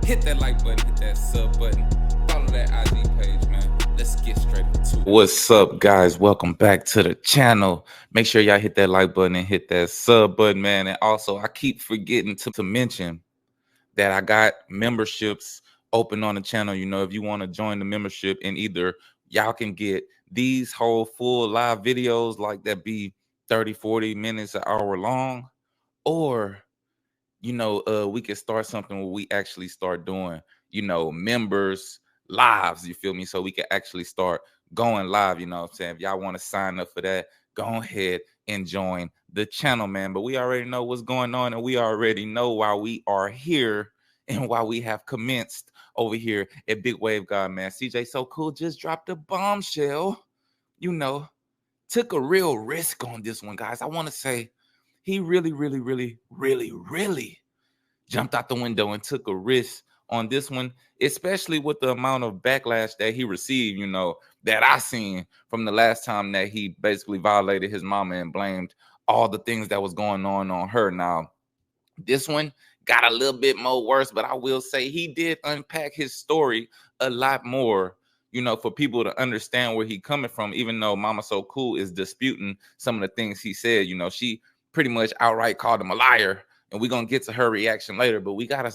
Hit that like button, hit that sub button, follow that IG page, man. Let's get straight into it. What's up, guys? Welcome back to the channel. Make sure y'all hit that like button and hit that sub button, man. And also, I keep forgetting to mention that I got memberships open on the channel. You know, if you want to join the membership, and either y'all can get these whole full live videos like that be 30, 40 minutes, an hour long, or we can start something where we actually start doing, members lives, you feel me? So we can actually start going live, you know what I'm saying? If y'all want to sign up for that, go ahead and join the channel, man. But we already know what's going on, and we already know why we are here and why we have commenced over here at Big Wave God, man. CJ So Cool just dropped a bombshell, took a real risk on this one, guys. I want to say he really jumped out the window and took a risk on this one, especially with the amount of backlash that he received, that I seen from the last time that he basically violated his mama and blamed all the things that was going on her. Now, this one got a little bit more worse, but I will say he did unpack his story a lot more, for people to understand where he coming from, even though Mama So Cool is disputing some of the things he said. She pretty much outright called him a liar, and we're gonna get to her reaction later. But we gotta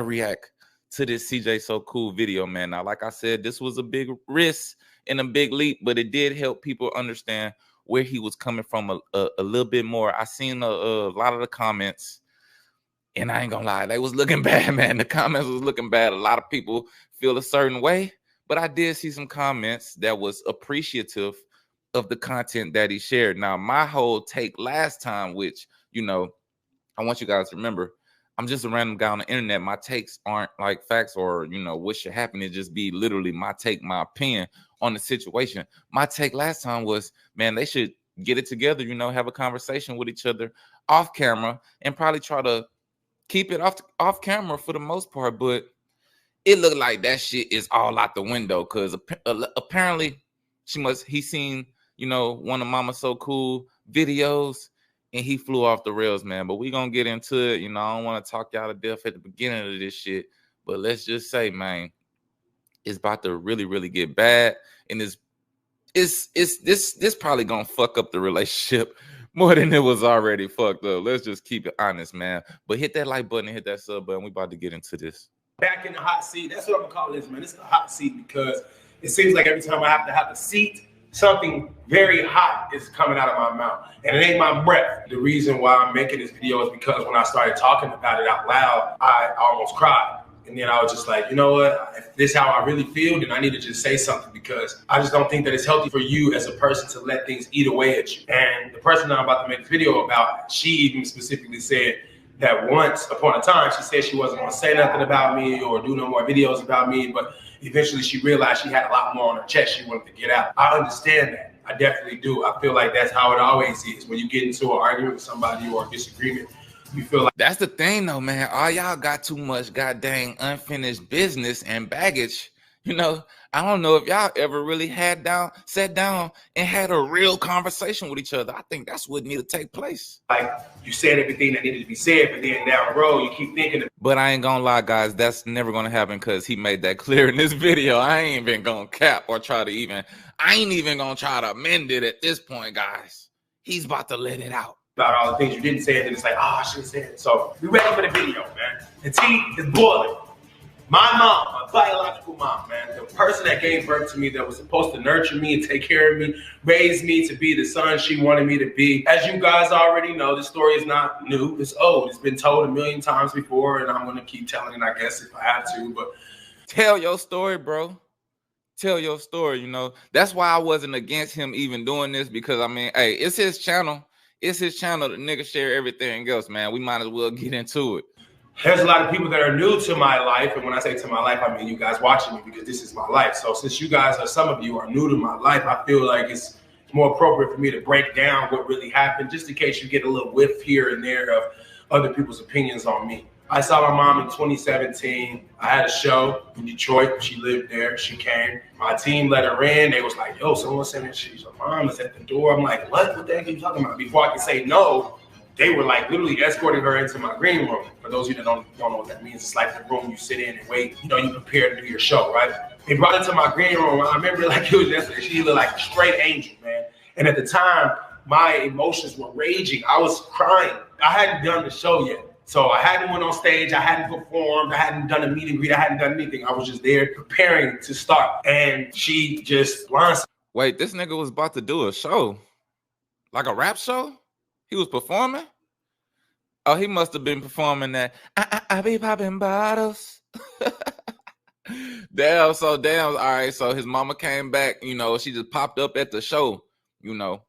react to this CJ So Cool video, man. Now, like I said, this was a big risk and a big leap, but it did help people understand where he was coming from a little bit more. I seen a lot of the comments, and I ain't gonna lie, they was looking bad, man. The comments was looking bad. A lot of people feel a certain way, but I did see some comments that was appreciative of the content that he shared. Now, my whole take last time, which, I want you guys to remember, I'm just a random guy on the internet. My takes aren't like facts or, what should happen. It just be literally my take, my opinion on the situation. My take last time was, man, they should get it together, have a conversation with each other off camera and probably try to keep it off camera for the most part. But it looked like that shit is all out the window, because apparently he seen, one of Mama So Cool videos, and he flew off the rails, man. But we gonna get into it. I don't want to talk y'all to death at the beginning of this shit, but let's just say, man, it's about to really get bad, and this probably gonna fuck up the relationship more than it was already fucked up. Let's just keep it honest, man. But hit that like button and hit that sub button. We about to get into this. Back in the hot seat. That's what I'm gonna call this, man. It's the hot seat, because it seems like every time I have to have a seat, something very hot is coming out of my mouth, and it ain't my breath. The reason why I'm making this video is because when I started talking about it out loud, I almost cried. And then I was just like, you know what? If this is how I really feel, then I need to just say something, because I just don't think that it's healthy for you as a person to let things eat away at you. And the person that I'm about to make a video about, she even specifically said that once upon a time, she said she wasn't gonna say nothing about me or do no more videos about me, but eventually she realized she had a lot more on her chest she wanted to get out. I understand that. I definitely do. I feel like that's how it always is. When you get into an argument with somebody or a disagreement, you feel like... That's the thing, though, man. All y'all got too much goddamn unfinished business and baggage. I don't know if y'all ever really sat down and had a real conversation with each other. I think that's what needed to take place. Like, you said everything that needed to be said, but then down the road, you keep thinking... But I ain't gonna lie, guys, that's never gonna happen, because he made that clear in this video. I ain't even gonna cap or I ain't even gonna try to amend it at this point, guys. He's about to let it out. About all the things you didn't say, and then it's like, I should have said it. So, we ready for the video, man. The tea is boiling. My mom, my biological mom, man, the person that gave birth to me, that was supposed to nurture me and take care of me, raise me to be the son she wanted me to be. As you guys already know, this story is not new. It's old. It's been told a million times before, and I'm going to keep telling it, I guess, if I have to. But tell your story, bro. Tell your story, That's why I wasn't against him even doing this, because, hey, it's his channel. It's his channel. The nigga share everything else, man. We might as well get into it. There's a lot of people that are new to my life. And when I say to my life, I mean you guys watching me, because this is my life. So since you guys some of you are new to my life, I feel like it's more appropriate for me to break down what really happened, just in case you get a little whiff here and there of other people's opinions on me. I saw my mom in 2017. I had a show in Detroit. She lived there. She came. My team let her in. They was like, yo, someone said that your mom is at the door. I'm like, what? What the heck are you talking about? Before I could say no, they were like literally escorting her into my green room. For those of you that don't know what that means, it's like the room you sit in and wait. You know, you prepare to do your show, right? They brought her to my green room. I remember like it was yesterday. She looked like a straight angel, man. And at the time, my emotions were raging. I was crying. I hadn't done the show yet. So I hadn't went on stage, I hadn't performed, I hadn't done a meet and greet, I hadn't done anything. I was just there preparing to start. And she just blindsided. Wait, this nigga was about to do a show? Like a rap show? He was performing? Oh, he must have been performing that. I be popping bottles. Damn, all right. So his mama came back, you know, she just popped up at the show, you know.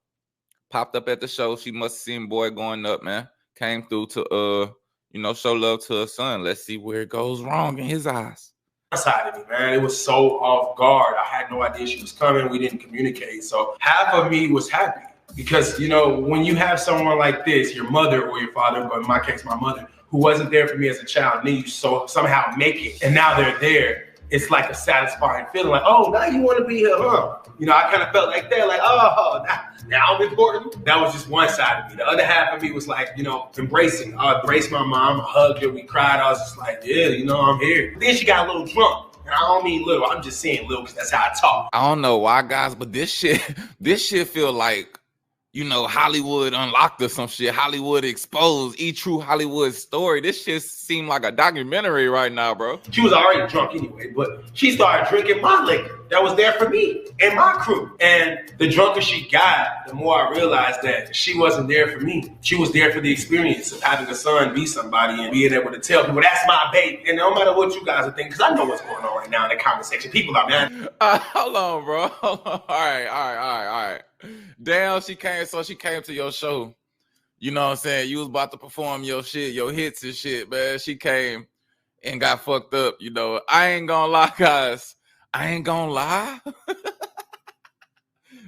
Popped up at the show. She must have seen boy going up, man. Came through to you know, show love to her son. Let's see where it goes wrong in his eyes. Side of me, man. It was so off guard. I had no idea she was coming. We didn't communicate. So half of me was happy because, you know, when you have someone like this, your mother or your father, but in my case, my mother, who wasn't there for me as a child, and then you somehow make it, and now they're there. It's like a satisfying feeling, like, oh, now you want to be here, huh? You know, I kind of felt like that, like, oh, now I'm important. That was just one side of me. The other half of me was like, you know, embracing. I embraced my mom, I hugged her, we cried. I was just like, yeah, you know, I'm here. Then she got a little drunk. And I don't mean little, I'm just saying little because that's how I talk. I don't know why, guys, but this shit feel like, you know, Hollywood Unlocked or some shit. Hollywood Exposed, true Hollywood story. This shit seemed like a documentary right now, bro. She was already drunk anyway, but she started drinking my liquor that was there for me and my crew. And the drunker she got, the more I realized that she wasn't there for me. She was there for the experience of having a son be somebody and being able to tell people, that's my baby. And no matter what you guys are thinking, because I know what's going on right now in the comment section. People are mad. Hold on, bro. Hold on. All right. Damn, she came to your show. You know what I'm saying? You was about to perform your shit, your hits and shit, man. She came and got fucked up, you know. I ain't gonna lie, guys. I ain't gonna lie.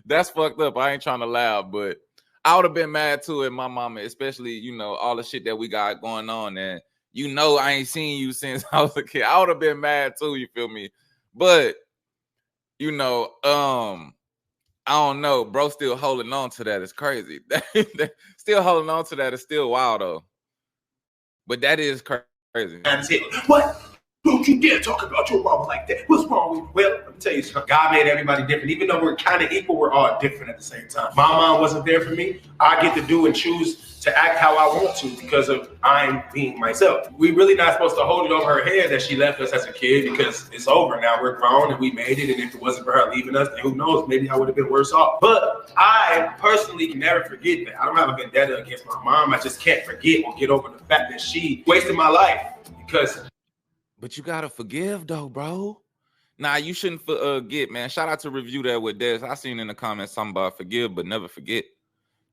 That's fucked up. I ain't trying to laugh, but I would have been mad too at my mama, especially, you know, all the shit that we got going on. And you know, I ain't seen you since I was a kid. I would have been mad too, you feel me? But, you know, I don't know, bro. Still holding on to that is crazy. Still holding on to that is still wild though. But that is crazy. That's it. What? Don't you dare talk about your mama like that. What's wrong with you? Well, let me tell you something. God made everybody different. Even though we're kind of equal, we're all different at the same time. My mom wasn't there for me. I get to do and choose to act how I want to because of I'm being myself. We really not supposed to hold it over her head that she left us as a kid because it's over now. We're grown and we made it. And if it wasn't for her leaving us, then who knows? Maybe I would have been worse off. But I personally can never forget that. I don't have a vendetta against my mom. I just can't forget or get over the fact that she wasted my life because. But you gotta forgive though, bro. Nah, you shouldn't forget, man. Shout out to Review That with Des. I seen in the comments something about forgive but never forget.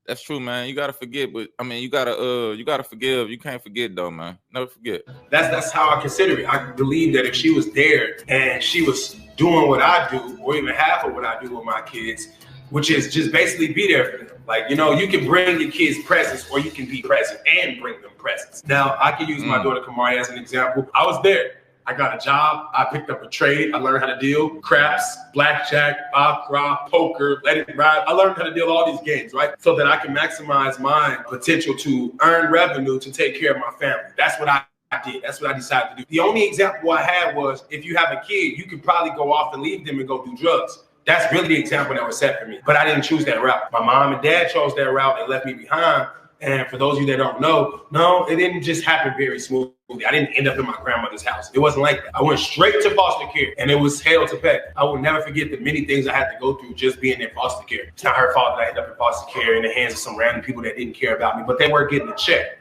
That's true, man. You gotta forget, but I mean, you gotta forgive. You can't forget though, man. Never forget. That's how I consider it. I believe that if she was there and she was doing what I do, or even half of what I do with my kids, which is just basically be there for them. Like, you know, you can bring your kids presents, or you can be present and bring them presents. Now, I can use my daughter Kamari as an example. I was there. I got a job. I picked up a trade. I learned how to deal craps, blackjack, baccarat, poker, let it ride. I learned how to deal all these games, right? So that I can maximize my potential to earn revenue to take care of my family. That's what I did. That's what I decided to do. The only example I had was if you have a kid, you could probably go off and leave them and go do drugs. That's really the example that was set for me. But I didn't choose that route. My mom and dad chose that route and left me behind. And for those of you that don't know, no, it didn't just happen very smoothly. I didn't end up in my grandmother's house. It wasn't like that. I went straight to foster care, and it was hell to pay. I will never forget the many things I had to go through just being in foster care. It's not her fault that I ended up in foster care in the hands of some random people that didn't care about me, but they weren't getting a check.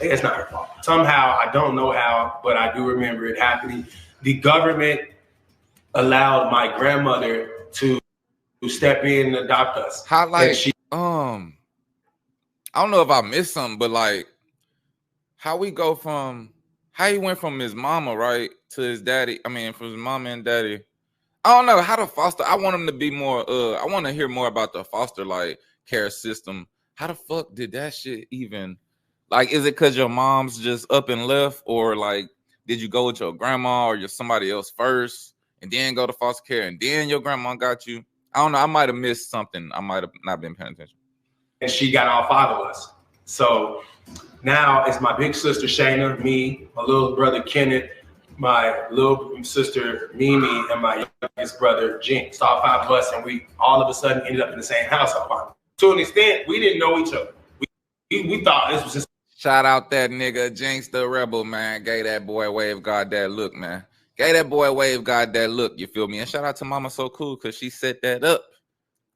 It's not her fault. Somehow, I don't know how, but I do remember it happening. The government allowed my grandmother to step in and adopt us. How, like, I don't know if I missed something, but like how he went from his mama, right, to his daddy. I mean, from his mama and daddy. I don't know how to foster. I want him to be more, I want to hear more about the foster like care system. How the fuck did that shit even, like, is it because your mom's just up and left, or like, did you go with your grandma or somebody else first and then go to foster care and then your grandma got you? I don't know. I might have missed something. I might have not been paying attention. And she got all 5 of us. So Now it's my big sister Shayna, me, my little brother Kenneth, my little sister Mimi, and my youngest brother Jinx. All 5 of us, and we all of a sudden ended up in the same house. To an extent, we didn't know each other. We thought this was just. Shout out that nigga Jinx the Rebel, man. Gave that boy Wave God that look, man. Gave that boy Wave God that look, you feel me? And shout out to Mama So Cool, because she set that up.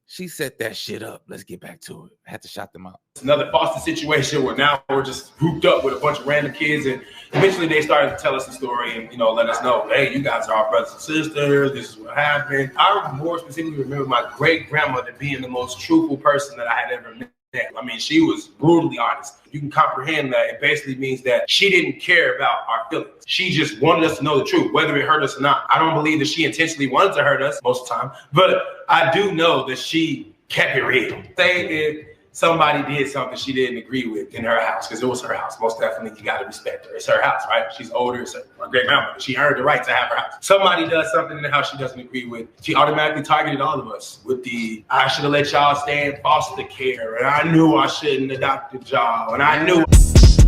She set that shit up. Let's get back to it. I had to shout them out. It's another foster situation where now we're just grouped up with a bunch of random kids, and eventually they started to tell us the story and, you know, let us know, hey, you guys are our brothers and sisters. This is what happened. I more specifically remember my great grandmother being the most truthful person that I had ever met. I mean, she was brutally honest. You can comprehend that. It basically means that she didn't care about our feelings. She just wanted us to know the truth, whether it hurt us or not. I don't believe that she intentionally wanted to hurt us most of the time, but I do know that she kept it real. Say if somebody did something she didn't agree with in her house, because it was her house, most definitely you got to respect her. It's her house, right? She's older. It's my great grandmother. She earned the right to have her house. Somebody does something in the house she doesn't agree with, she automatically targeted all of us with the, I should have let y'all stay in foster care, and I knew I shouldn't adopt y'all, and I knew.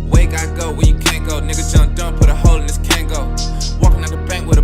Where you gotta go, where you can't go. Nigga jumped dumb, put a hole in this can't go. Walking out the bank with a